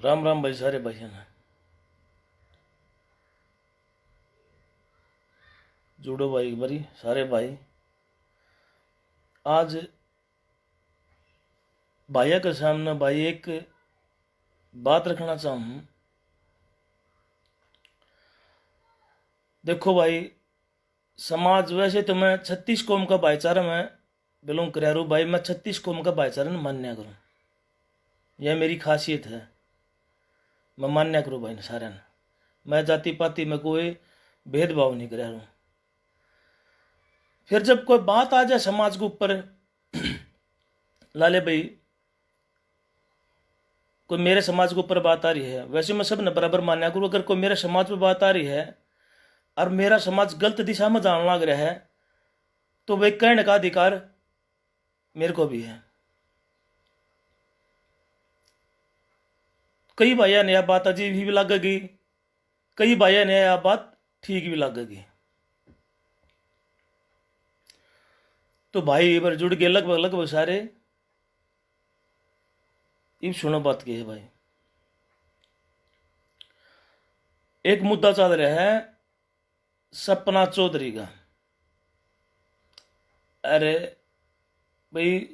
राम राम भाई, सारे भाइयों ने जुड़ो भाई एक बारी सारे भाई। आज भाइया के सामने भाई एक बात रखना चाहूँ। देखो भाई, समाज वैसे तो मैं 36 कौम का भाईचारा में बिलोंग कर रहा हूँ भाई। मैं 36 कौम का भाईचारा न मान्या करूँ, यह मेरी खासियत है। मैं मान्या करूँ भाई ने सारे ने। मैं जाति पाति में कोई भेदभाव नहीं कर रहा हूँ। फिर जब कोई बात आ जाए समाज के ऊपर लाले भाई, कोई मेरे समाज के ऊपर बात आ रही है, वैसे मैं सब ने बराबर मान्या करूँ। अगर कोई मेरे समाज पे बात आ रही है और मेरा समाज गलत दिशा में जाने लग रहा है तो वह कहने का अधिकार मेरे को भी है। कई भाइयों ने यह बात अजीब भी लगेगी, कई भाइयों ने यह बात ठीक भी लगेगी। तो भाई एक बार जुड़ गए लगभग लगभग सारे। अब सुनो बात की है भाई। एक मुद्दा चल रहा है सपना चौधरी का। अरे भाई,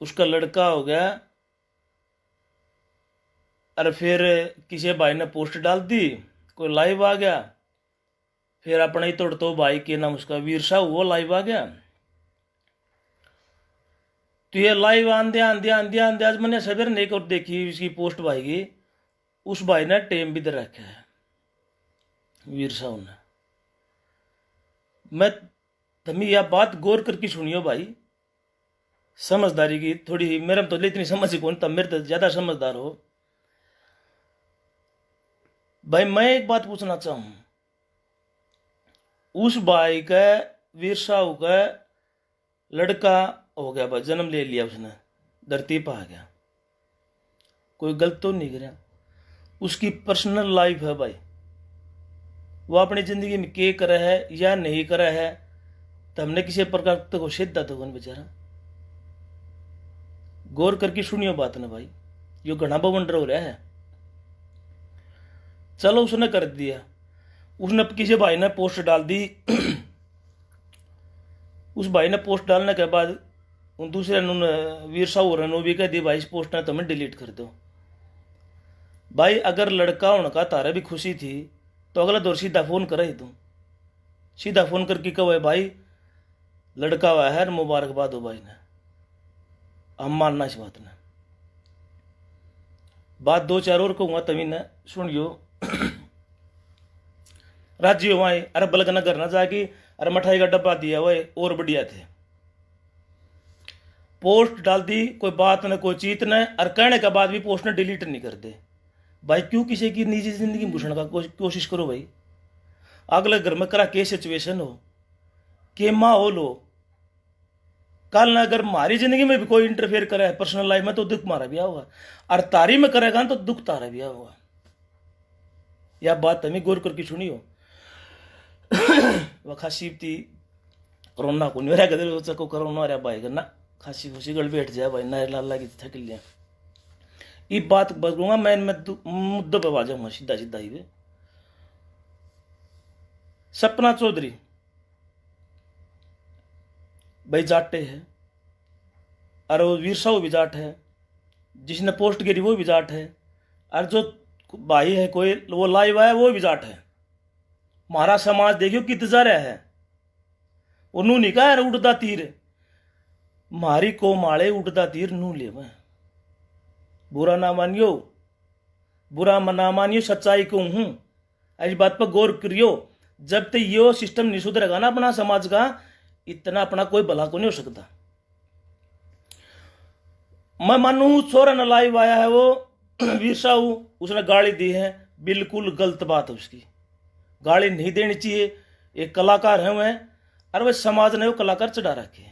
उसका लड़का हो गया। अरे फिर किसी भाई ने पोस्ट डाल दी, कोई लाइव आ गया। फिर अपने ही तोड़ तो भाई के नाम उसका वीर साहू, वो लाइव आ गया। तो ये लाइव आंदे आंदे आंदे आंदे आज मैंने सवेर ने एक और देखी इसकी पोस्ट भाई की। उस भाई ने टेम भी दे रखा है वीर साहू ने। मैं तुम्हें यह बात गौर करके सुनियो भाई, समझदारी की थोड़ी। मेरे में तो इतनी समझ ही कौन, तब मेरे तो ज्यादा समझदार हो भाई। मैं एक बात पूछना चाहूं, उस भाई का वीर साहू का लड़का हो गया भाई, जन्म ले लिया उसने, धरती पर आ गया, कोई गलत तो नहीं करा। उसकी पर्सनल लाइफ है भाई, वो अपनी जिंदगी में क्या करा है या नहीं करा है तो हमने किसी प्रकार तक तो सीधा तो कौन बेचारा। गौर करके सुनियो बात ना भाई, यो घना बवंडर हो रहा है। चलो उसने कर दिया, उसने किसी भाई ने पोस्ट डाल दी उस भाई ने पोस्ट डालने के बाद उन दूसरे वीर साहू ने भी कह दी भाई इस पोस्ट ने तुम्हें डिलीट कर दो। भाई अगर लड़का होने का तारा भी खुशी थी तो अगला दौर सीधा फोन करे ही, तुम सीधा फोन करके कहो भाई लड़का हुआ है, मुबारकबाद हो भाई ने, हम मानना इस बात ने। बात दो चार और कहूंगा तभी ने सुनियो। राज्य वहां अरे बलक नगर ना जाके अरे मिठाई का डब्बा दिया हुआ और बढ़िया थे। पोस्ट डाल दी, कोई बात न कोई चीत न, और कहने के बाद भी पोस्ट ने डिलीट नहीं कर दे। भाई क्यों किसी की निजी जिंदगी में घुसने का कोशिश करो भाई। अगले घर में करा के सिचुएशन हो, के माहौल हो, कल ना अगर हमारी जिंदगी में भी कोई इंटरफेयर करे है पर्सनल लाइफ में तो दुख मारा भी होगा, और तारी में करेगा तो दुख तारा भी होगा। यह बात हमें गौर करके सुनियो। वह खासी थी कोरोना को नहीं रहा, को कोरोना रहा भाई ना खासी खुशी गल बैठ जाए भाई ना लाला की थक लिया। ये बात बोलूंगा मैं मुद्दों पर आ जाऊंगा सीधा सीधा ही। सपना चौधरी भाई जाटे है, और वो वीर साहू भी जाट है, जिसने पोस्ट करी वो भी जाट है, और जो भाई है कोई वो लाइव आया वो भी जाट है। हमारा समाज देखियो कित जा रहा है। उन्होंने नहीं कहा उड़दा तीर, मारी को माले उड़दा तीर नू ले। बुरा ना मानियो, बुरा ना मानियो, सच्चाई को हूं। इस बात पर गौर करियो। जब तक यो सिस्टम नहीं सुधरेगा ना अपना समाज का, इतना अपना कोई भला को नहीं हो सकता। मैं मानू छोरा न लाइव आया है वो वीर साहू, उसने गाली दी है, बिल्कुल गलत बात है उसकी, गाली नहीं देनी चाहिए। एक कलाकार है वह, और वह समाज ने वो कलाकार चढ़ा रखे,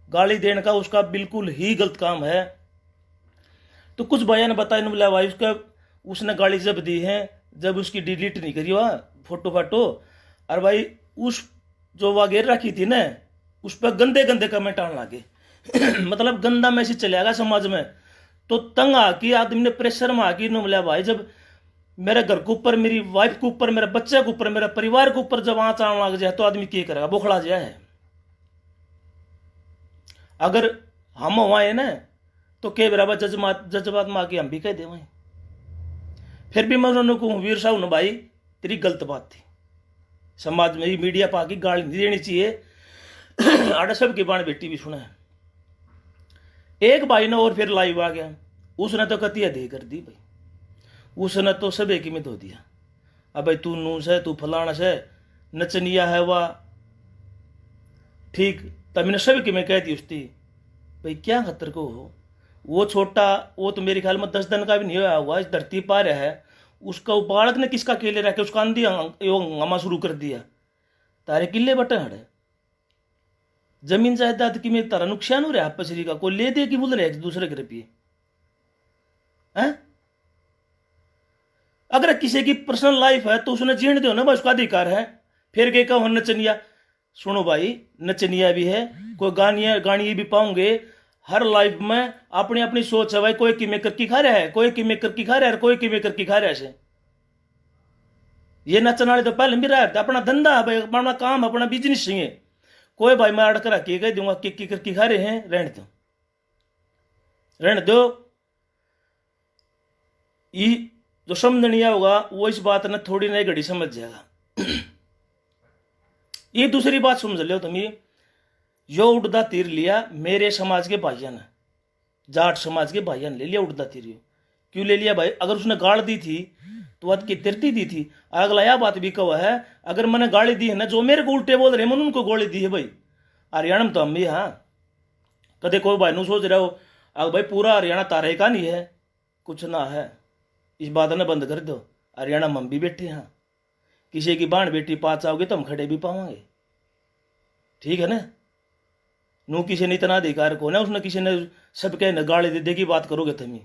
गाली देने का उसका बिल्कुल ही गलत काम है। तो कुछ भाइयों ने बताया बोला भाई उसका उसने गाली जब दी है जब उसकी डिलीट नहीं करी वह फोटो फाटो, और भाई उस जो वगैरह रखी थी ना उस पर गंदे गंदे कमेंट आने लगे मतलब गंदा मैसेज चलेगा समाज में। तो तंग आके आदमी ने प्रेशर में आके नो बोला भाई जब मेरे घर के ऊपर, मेरी वाइफ के ऊपर, मेरे बच्चे के ऊपर, मेरे परिवार के ऊपर जब आँच आने लग जाए तो आदमी क्या करेगा, बोखड़ा जाए है। अगर हम हुआ ना तो के बराबर जज्बात में आके हम भी कह दे वहीं। फिर भी मैं उन्होंने कहूँ वीर साहब ने भाई तेरी गलत बात थी, समाज में मीडिया पर आके गाली नहीं देनी चाहिए। आड़ा सब की बाण बेटी भी सुना है। एक भाई ने और फिर लाइव आ गया, उसने तो कतिया दे कर दी भाई, उसने तो सब एक ही में धो दिया। अब भाई तू नूस है, तू फलाना से नचनिया है वह, ठीक तब मैंने सब की मैं कह दी उसकी भाई क्या खतर को हो, वो छोटा, वो तो मेरे ख्याल में 10 दिन का भी नहीं हुआ हुआ, इस धरती पर है, उसका वो बालक ने किसका केले रखे, उसका आंधी हंगामा शुरू कर दिया, तारे किले बटे हड़े जमीन जायदाद की में तारा नुकसान हो रहा है पसरी का, कोई ले दे कि बोल रहे एक दूसरे के रुपये हैं। अगर किसी की पर्सनल लाइफ है तो उसने जीने दो ना भाई, उसका अधिकार है। फिर के कहो नचनिया, सुनो भाई नचनिया भी है, कोई गानी भी पाओगे। हर लाइफ में अपनी अपनी सोच है भाई, कोई की मेकर की खा रहा है, कोई की मेकर की खा रहा है, कोई की मेकर की खा रहा है। ये नचन वाले तो पहले भी रहा है, अपना धंधा है भाई, अपना काम, अपना बिजनेस है। कोई भाई मैं अड़कर रखी कह दूंगा की करके खा रहे हैं, रहने दो रहने दो। ये जो समझनिया होगा वो इस बात ने थोड़ी नई घड़ी समझ जाएगा। ये दूसरी बात समझ लो तुम, ये जो उड़दा तीर लिया मेरे समाज के भाइयों ने, जाट समाज के भाइयों ने ले लिया उड़दा तीर। क्यों ले लिया भाई, अगर उसने गाड़ दी थी तो वह की तिरती दी थी। अगला यह बात भी कहा है, अगर मैंने गाड़ी दी है ना, जो मेरे को उल्टे बोल रहे मैंने उनको गोली दी है भाई। हरियाणा में तो हम भी, हाँ कदे कोई भाई नु सोच रहे हो अब भाई पूरा हरियाणा तारे का नहीं है, कुछ ना है, इस बात ने बंद कर दो। हरियाणा में हम भी बैठे हैं, किसी की बाण बेटी पास आओगे तो हम खड़े भी पावांगे, ठीक है ना। नू किसी ने इतना अधिकार को ना, उसने किसी ने सबके न गाली दे दे की बात करोगे तुम,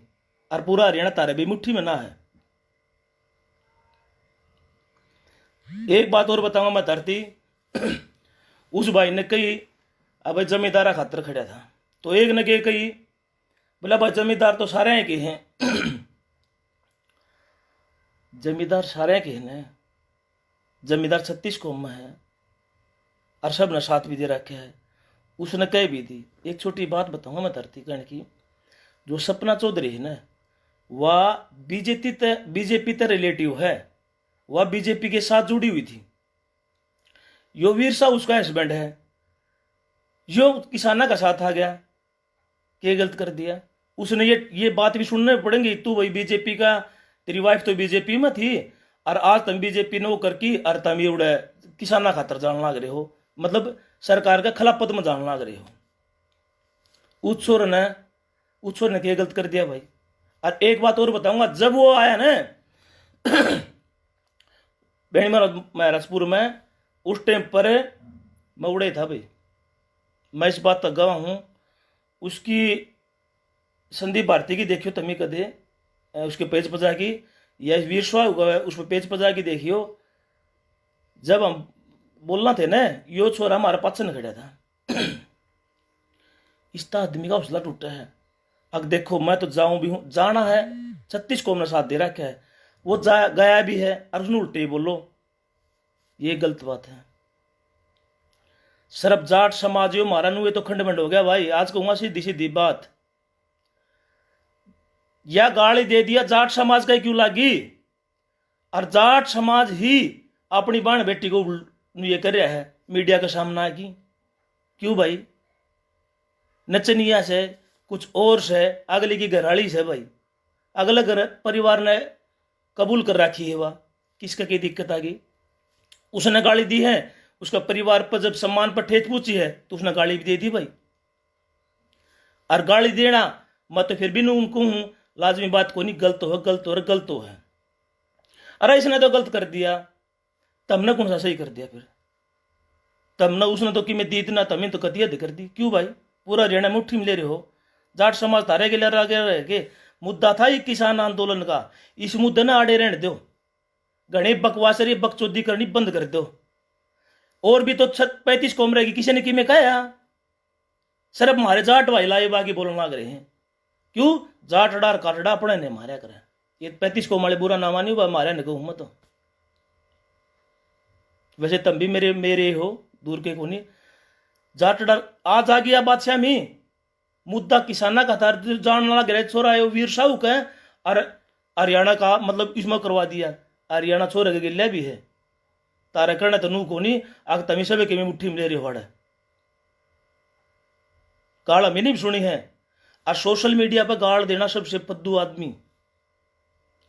और पूरा हरियाणा तारे भी मुट्ठी में ना है। एक बात और बताऊंगा मैं, धरती उस भाई ने कही अब जमींदारा खातर खड़ा था, तो एक ने कही बोला भाई जमींदार तो सारे के हैं। जमींदार सारे के हैं, जमींदार 36 कौम में है और सब ने साथ भी दे रखे है। उसने कह भी दी, एक छोटी बात बताऊंगा मैं धरती कहने की, जो सपना चौधरी है ना वह बीजेपी ते रिलेटिव है, वह बीजेपी के साथ जुड़ी हुई थी। यो वीर साहब उसका हस्बैंड है, यो किसाना का साथ आ गया, क्या गलत कर दिया उसने। ये बात भी सुनने पड़ेंगे, तू भाई बीजेपी का, तेरी वाइफ तो बीजेपी में थी और आज तुम बीजेपी ने वो करके और तुम ये उड़े किसाना खातर जान लग रहे हो, मतलब सरकार का खिलाफत में जान लग रहे हो। उस छोर ने क्या गलत कर दिया भाई। और एक बात और बताऊंगा, जब वो आया ना बेणी महाराजपुर में, उस टाइम पर मैं उड़े था भाई, मैं इस बात तक गवाह हूं। उसकी संदीप भारती की देखियो तमी कदे, उसके पेज पर जाके, या वीर स्वाग उस पर पेज पर जाके देखियो, जब हम बोलना थे ना यो छोरा हमारे पास न खड़ा था। इसका आदमी का हौसला टूटा है। अब देखो मैं तो जाऊं भी हूं, जाना है 36 कौम ने साथ दे रखा है, वो गया भी है और उसने उल्टे ही बोलो, ये गलत बात है। सरब जाट समाज यो मारा नु, ये तो खंडमंड हो गया भाई। आज कहूंगा सीधी सीधी बात, या गाली दे दिया जाट समाज का क्यों लागी, और जाट समाज ही अपनी बहन बेटी को ये कर रहा है मीडिया के सामने आकी। क्यों भाई, नचनिया से कुछ और से, अगले की घरवाली से भाई, अगले घर परिवार ने कबूल कर रखी है, वह किसका की दिक्कत आ गई। उसने गाली दी है, उसका परिवार पर जब सम्मान पर ठेठ पूछी है तो उसने गाली भी दे दी भाई। और गाली देना मैं तो फिर भी उनको हूं, लाजमी बात को नहीं, गलत हो गलत हो है। अरे इसने तो गलत कर दिया, तमने कौन सा सही कर दिया फिर, तमने उसने तो कि मैं दी ना, तमें तो कतिया कर दी। क्यों भाई, पूरा हरियाणा मुट्ठी में ले रहे हो। जाट समाज तारे के लिए आगे रह के मुद्दा था ये किसान आंदोलन का, इस मुद्दे ने आड़े रहने दो, घने बकवासरी बकचोदी करनी बंद कर दो। और भी तो 35 कौम रहेगी, किसी ने कि मैं कहा सिर्फ हमारे जाट भाई लाए बाकी बोलने लग रहे हैं। क्यों? जाट डार काटड़ा अपने ने मारा करे। ये 35 को माले बुरा नामा नहीं हुआ, मारा नहीं कहूँ तो। वैसे तुम भी मेरे मेरे हो, दूर के को नहीं। जाट डार आज आ गया बादशाह में मुद्दा किसाना का था, जान वाला गृह छोरा है वीर साहू का, और हरियाणा का मतलब इसमें करवा दिया। हरियाणा छोरे के गिल्ला भी है तारा करना तो नू को नहीं आग तमी सब के मुट्ठी में ले रही होड़ा गाल मैंने भी सुनी है। और सोशल मीडिया पर गाल देना सबसे पद्दू आदमी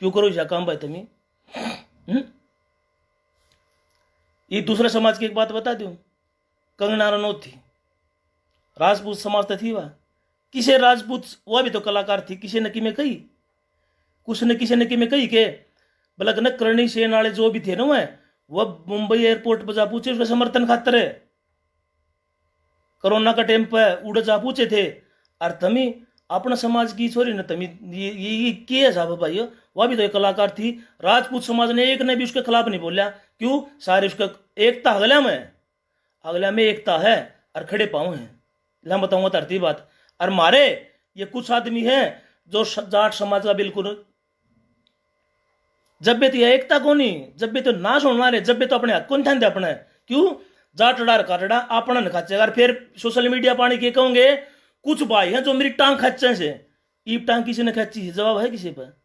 क्यों करो ऐसा काम भाई तुम्हें। ये दूसरे समाज की एक बात बता दूं, कंगना रनौत थी, राजपूत समाज तो थी वह, किसे राजपूत वह भी तो कलाकार थी, किसी ने कि में कही कुछ ने किसी ने कि में कही के बलक न करणी सेन वाले जो भी थे ना वह मुंबई एयरपोर्ट पर जा पूछे उसका समर्थन खातर है, कोरोना का टाइम पर उड़ जा पूछे थे। और तमी अपना समाज की छोरी न तमी ये किए साहब भाई, वह भी तो एक कलाकार थी। राजपूत समाज ने एक ने भी उसके खिलाफ नहीं बोला, क्यों? सारे उसका एकता अगला में एकता है और खड़े पाँव हैं। मैं बताऊंगा धरती बात। और मारे ये कुछ आदमी हैं जो जाट समाज का बिल्कुल जब भी तो यह एकता को नहीं, जब भी तो नाश होना रहे, जब भी तो अपने हाथ को नहीं ठान दे अपने, क्यों? जाट डार काटड़ा अपना न खाचेगा। और फिर सोशल मीडिया पानी के कहोगे कुछ भाई हैं जो मेरी टांग खच्चे से, ईप टांग किसी ने खींची है? जवाब है किसी पर?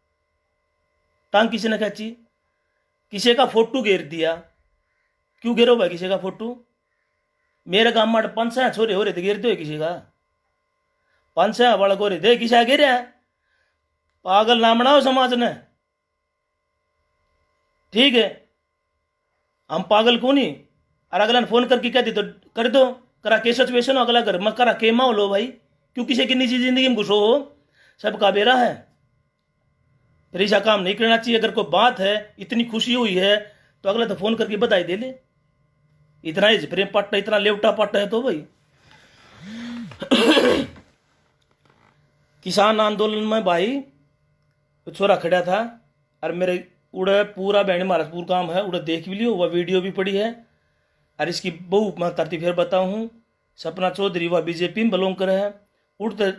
टांग किसी ने खींची? किसी का फोटो घेर दिया, क्यों घेरो भाई किसी का फोटो? मेरे गांव में 5 छोरे हो रहे थे, घेर दो किसी का 5 बालक हो रहे थे, किसी घेर पागल ना बनाओ समाज ने, ठीक है? हम पागल को नहीं। और अगला ने फोन करके कह दी तो कर दो, करा के सिचुएशन अगला घर में करा के माओ लो भाई, क्यों किसी की निजी जिंदगी में घुसो हो? सबका बेरा है, फिर ऐसा काम नहीं करना चाहिए। अगर कोई बात है इतनी खुशी हुई है तो अगला तो फोन करके बधाई दे ले। इतना ही प्रेम पट्ट, इतना लेवटा पट्ट है तो भाई। किसान आंदोलन में भाई छोरा खड़ा था और मेरे उड़े पूरा बैंड महाराजपुर काम है, उड़े देख भी लियो, वह वीडियो भी पड़ी है। और इसकी बहु मैं तरती फिर बताऊँ हूँ। सपना चौधरी वह बीजेपी में बिलोंग करे है, उड़ते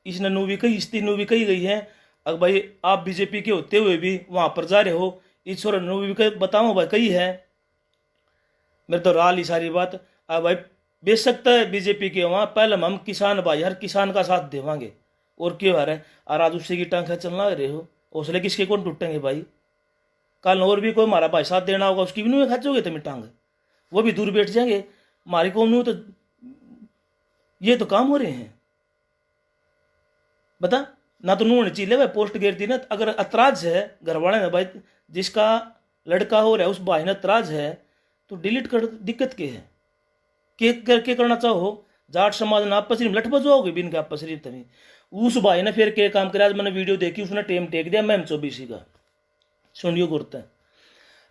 इसने नू भी कही, इस नू भी कही गई है। अब भाई आप बीजेपी के होते हुए भी वहाँ पर जा रहे हो, इस छोरा नू भी बताओ भाई कही है, मेरे तो राल ही सारी बात। अब भाई बेच सकता है बीजेपी के वहाँ, पहले हम किसान भाई हर किसान का साथ देवांगे और क्यों आ रहा है। और आज उससे की टांग चलना रहे हो, हौसले किसके कौन टूटेंगे भाई? कल और भी कोई हमारा भाई साथ देना होगा, उसकी भी नहीं खर्चोगे तुम टांग, वो भी दूर बैठ जाएंगे हमारी कौन। तो ये तो काम हो रहे हैं बता ना, तो नून चीले भाई पोस्ट गिरती ना। अगर अतराज है घर वाले ने भाई, जिसका लड़का हो रहा है उस भाई ने अतराज है तो डिलीट कर, दिक्कत क्या है? के करके करना चाहो? जाट समाज ने आपस में लठ बजवाओगे बिन के आपस में तभी। उस भाई ने फिर के काम करे, आज मैंने वीडियो देखी, उसने टेम टेक दिया मैम 24 का, सुनियो गुरते हैं।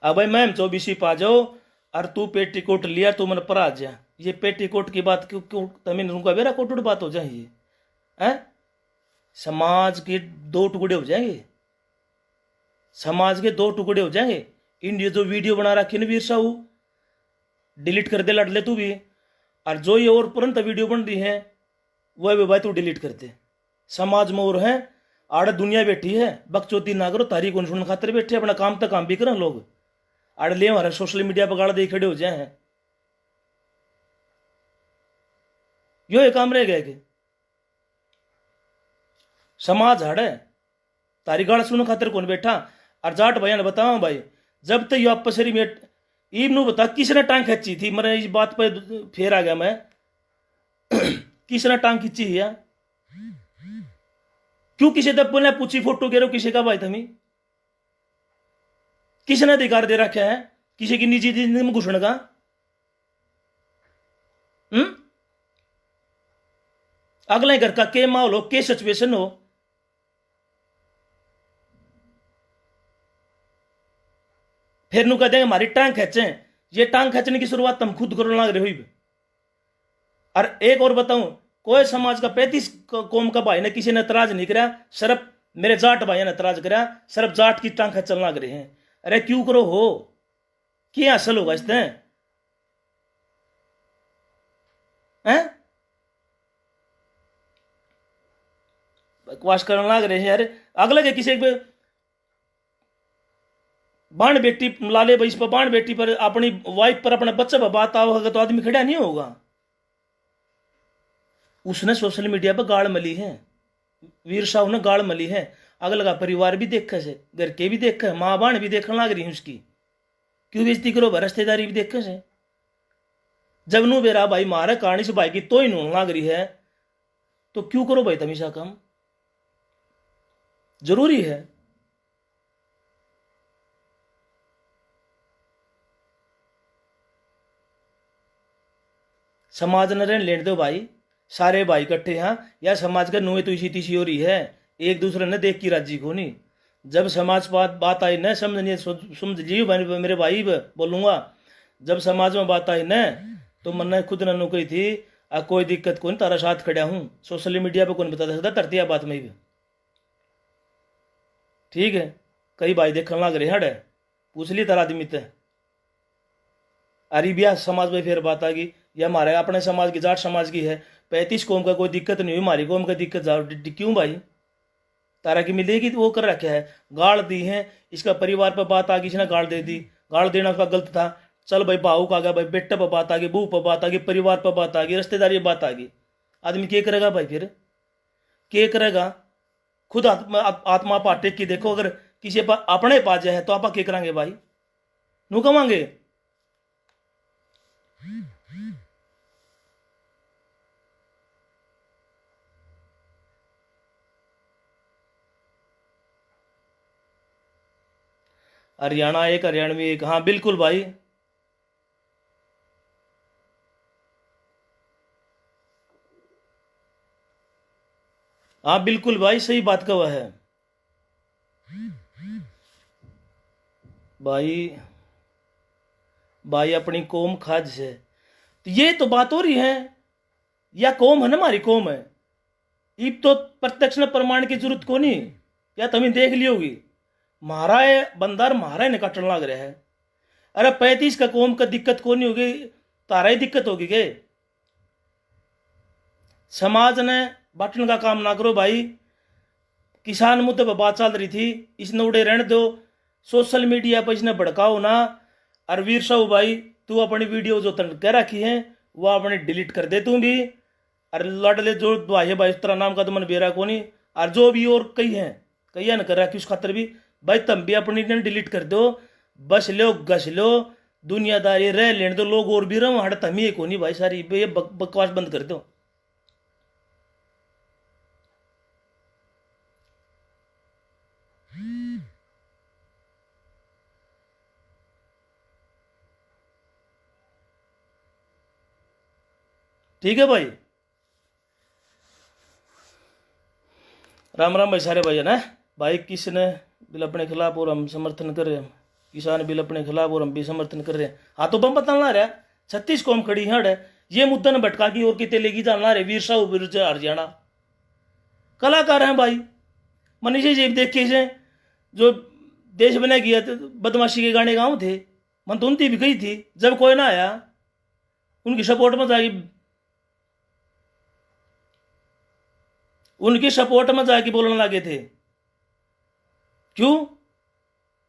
अब भाई मैम 24 पा जाओ और तू पेटीकोट लिया तो मैंने पर आ जा, ये पेटीकोट की बात क्यों क्यों तमें उनका बेरा कोट बात हो जाए है? समाज के 2 टुकड़े हो जाएंगे, समाज के 2 टुकड़े हो जाएंगे। इंडिया जो वीडियो बना रखी ना वीर साहू, डिलीट कर दे लड़ ले तू भी। और जो ये और तुरंत वीडियो बन रही है वह भी भाई तू डिलीट कर दे। समाज में और है आड़े दुनिया बैठी है, बकचोदी ना करो, तारीख कौन सुनने खातिर बैठे, अपना काम तक काम भी करें लोग। आड़े ले हमारे सोशल मीडिया पर गाड़ दे खड़े हो जाए हैं, यो ये काम रह गए कि समाज हड़े तारी गाड़ सुनने खातिर कौन बैठा। और जाट भैया ने बताओ भाई, जब तक यो आपस में ईब नू बता किसने टांग खींची थी, मैंने इस बात पर फेर आ गया मैं। किसने टांग खींची है? क्यों किसी तब बोले पूछी फोटो गिरो किसी का भाई तमी? किसने अधिकार दे रखा है किसी की निजी जिंदगी में घुसने का? अगले घर का के माहौल हो, के सिचुएशन हो, फिर नु कह देंगे हमारी टांग खींचे। ये टांग खींचने की शुरुआत तुम खुद करो लग रहे हो। और एक और बताऊं, कोई समाज का 35 कौम का भाई ने किसी ने एतराज नहीं करा, सिर्फ मेरे जाट भाई ने एतराज करा, सिर्फ जाट की टांग खींचने लग रहे हैं। अरे क्यों करो हो, क्या हासिल होगा इससे हैं? बकवास करने लग रहे हैं यार। अगले के किसी पे बाण बेटी लाले भाई, इस पर बाण बेटी पर, अपनी वाइफ पर, अपने बच्चे पर बात आओगे तो आदमी खड़ा नहीं होगा। उसने सोशल मीडिया पर गाड़ मली है, वीर साहू ने गाड़ मली है। अगले का परिवार भी देखे से, घर के भी देखे, माँ बाण भी देखने लग रही है उसकी। क्यों बेइज्जती करो, रिश्तेदारी भी देखे से। जब नू बेरा भाई मारे कहानी से भाई की तो ही नून लग रही है, तो क्यों करो भाई तमीशा कम, जरूरी है। समाज न रहने लेने दो भाई, सारे भाई इकट्ठे हैं या समाज का नुए तो इसी तीसी हो रही है, एक दूसरे ने देख की राजी को नहीं। जब समाज बात आई न समझ समझ लियो मेरे भाई बोलूंगा, जब समाज में बात आई न तो मन खुद ननु कही थी आ कोई दिक्कत को नहीं, तारा साथ खड़ा हूं। सोशल मीडिया पे कौन बता सकता तरतिया बात में भी, ठीक है। कई भाई देखने लग रहे हड़े, पूछ ली तारा आदमी ते अरे ब्याह समाज में फिर बात आ गई, या हमारे अपने समाज की, जाट समाज की है, 35 कौम का कोई दिक्कत नहीं हुई, हमारी कौम का दिक्कत क्यों भाई, तारा की मिलेगी। तो वो कर रखा है, गाड़ दी है, इसका परिवार पर बात आ गई, इसने गाड़ दे दी, गाड़ देना उसका गलत था। चल भाई भाऊ का आ गया, भाई बेटे पर बात आ गई, बहू पर बात आ गई, परिवार पर बात आ गई, रिश्तेदारी पर बात आ गई, आदमी क्या करेगा भाई, फिर क्या करेगा। खुद आत्मा पाटे की देखो, अगर किसी पर अपने पास जाए तो आप क्या करेंगे भाई, नू कमांगे। हरियाणा एक, हरियाणवी एक, हाँ बिल्कुल भाई। हाँ बिल्कुल भाई, सही बात कहा है भाई। भाई अपनी कौम खाज से, तो ये तो बात हो रही है, या कौम है ना हमारी कौम है, इब तो प्रत्यक्ष न प्रमाण की जरूरत को नहीं, या तुम्हें देख ली होगी मारा है बंदार, मारा है निकाटन लग रहा है। अरे 35 का कौम का दिक्कत को नहीं होगी, तारा ही दिक्कत होगी के। समाज ने बांटने का काम ना करो भाई। किसान मुद्दे पर बात चल रही थी, इसने उड़े रहने दो, सोशल मीडिया पर इसने भड़काओ ना। और वीर साहू भाई तू अपनी वीडियो जो तन कह रखी है वो अपने डिलीट कर दे तू भी। और लड़ले जो भाई भाई तेरा नाम का तो मन बेरा को नहीं, और जो भी और कई हैं कई न कर रखी उस खातर भी भाई तुम भी अपनी डिलीट कर दो। बस लो गस लो, दुनियादारी रह लेने दो, लोग और भी रहो हट तमी एक होनी भाई सारी, ये बकवास बंद कर दो। ठीक है भाई, राम राम भाई सारे भाई ना। भाई किसने बिल अपने खिलाफ और हम समर्थन कर रहे हैं, किसान बिल अपने खिलाफ और हम भी समर्थन कर रहे हैं। हाँ तो बम बताना रहा 36 कौम खड़ी है, ये मुद्दा न भटका की और कितने लेगी जाना रहे। वीर साहू विरुद्ध हरियाणा कलाकार हैं भाई, मनीषी जी देखे से जो देश बना गया तो बदमाशी के गाने गाँव थे, मन तो उनकी भी गई थी, जब कोई ना आया उनकी सपोर्ट में जाएगी, उनकी सपोर्ट में जाके बोलने लगे थे। क्यों,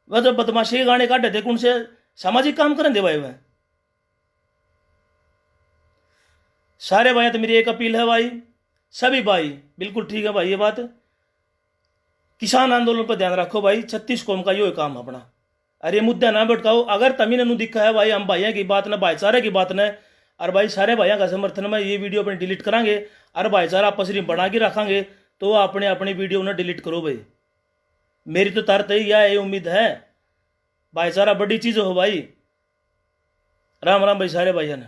वह जब बदमाशी के गाने काटे थे उनसे सामाजिक काम करें दे भाई। वह सारे भाई तो मेरी एक अपील है भाई, सभी भाई बिल्कुल ठीक है भाई, ये बात किसान आंदोलन पर ध्यान रखो भाई, 36 कौम का यो काम अपना। अरे मुद्दा ना भटकाओ, अगर तमीन नु दिखा है भाई हम भाइयों की बात न भाईचारे की बात न, और भाई सारे भाइयों का समर्थन में ये वीडियो अपने डिलीट करांगे और भाईचारा आपस में बना के रखेंगे, तो अपने अपनी वीडियो उन्हें डिलीट करो भाई। मेरी तो तरत ही यह उम्मीद है, भाईचारा बड़ी चीज हो भाई। राम राम भाई सारे भाइयों ने।